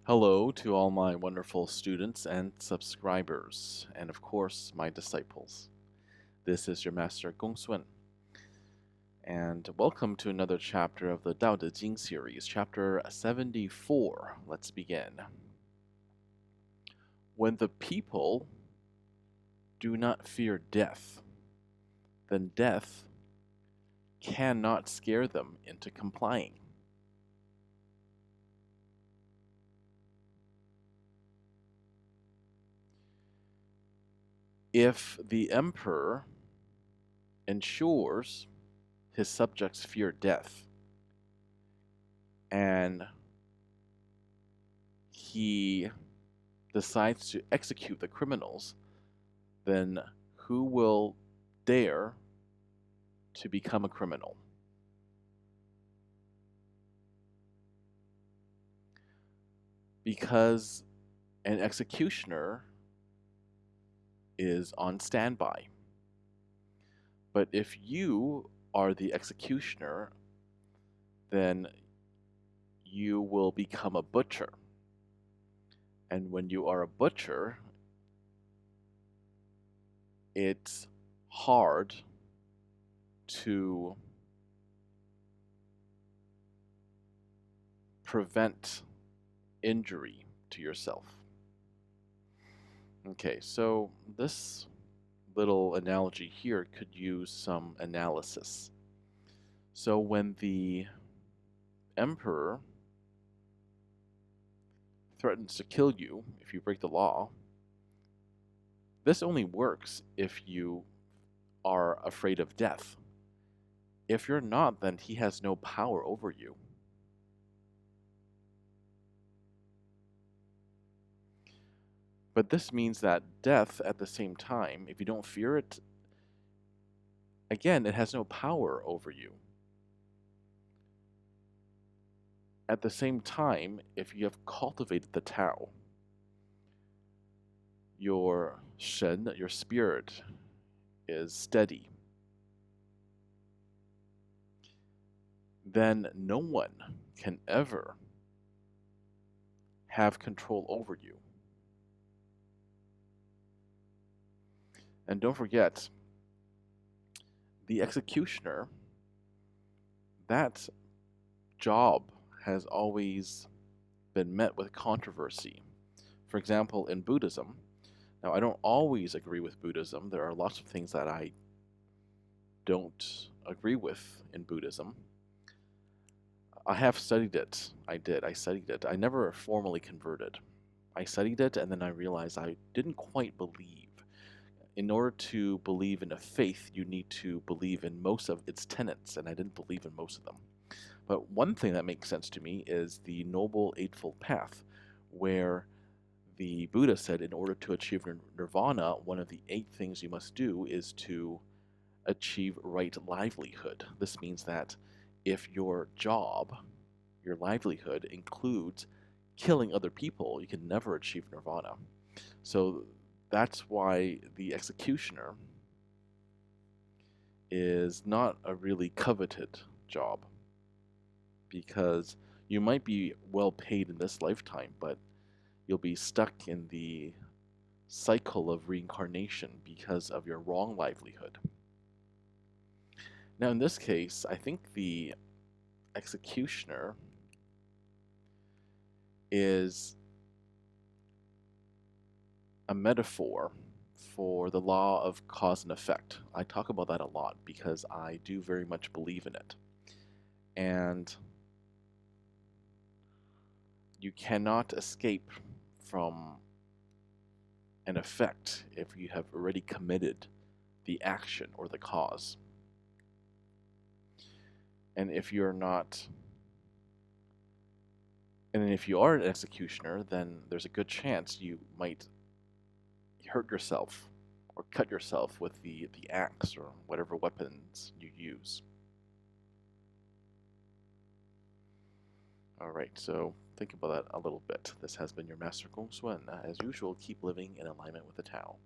Hello to all my wonderful students and subscribers, and of course, my disciples. This is your Master GongSun, and welcome to another chapter of the Tao De Jing series, chapter 74. Let's begin. When the people do not fear death, then death cannot scare them into complying. If the emperor ensures his subjects fear death, and he decides to execute the criminals, then who will dare to become a criminal? Because an executioner is on standby. But if you are the executioner, then you will become a butcher. And when you are a butcher, it's hard to prevent injury to yourself. Okay, so this little analogy here could use some analysis. So when the emperor threatens to kill you if you break the law, this only works if you are afraid of death. If you're not, then he has no power over you. But this means that death, at the same time, if you don't fear it, again, it has no power over you. At the same time, if you have cultivated the Tao, your Shen, your spirit, is steady, then no one can ever have control over you. And don't forget, the executioner, that job has always been met with controversy. For example, in Buddhism, now I don't always agree with Buddhism. There are lots of things that I don't agree with in Buddhism. I have studied it. I studied it. I never formally converted. I studied it and then I realized I didn't quite believe. In order to believe in a faith, you need to believe in most of its tenets, and I didn't believe in most of them. But one thing that makes sense to me is the Noble Eightfold Path, where the Buddha said in order to achieve nirvana, one of the 8 things you must do is to achieve right livelihood. This means that if your job, your livelihood, includes killing other people, you can never achieve nirvana. So that's why the executioner is not a really coveted job, because you might be well paid in this lifetime, but you'll be stuck in the cycle of reincarnation because of your wrong livelihood. Now in this case, I think the executioner is a metaphor for the law of cause and effect. I talk about that a lot because I do very much believe in it. And you cannot escape from an effect if you have already committed the action or the cause. And if you're not, and if you are an executioner, then there's a good chance you might hurt yourself or cut yourself with the axe or whatever weapons you use. Alright, so think about that a little bit. This has been your Master GongSun. As usual, keep living in alignment with the Tao.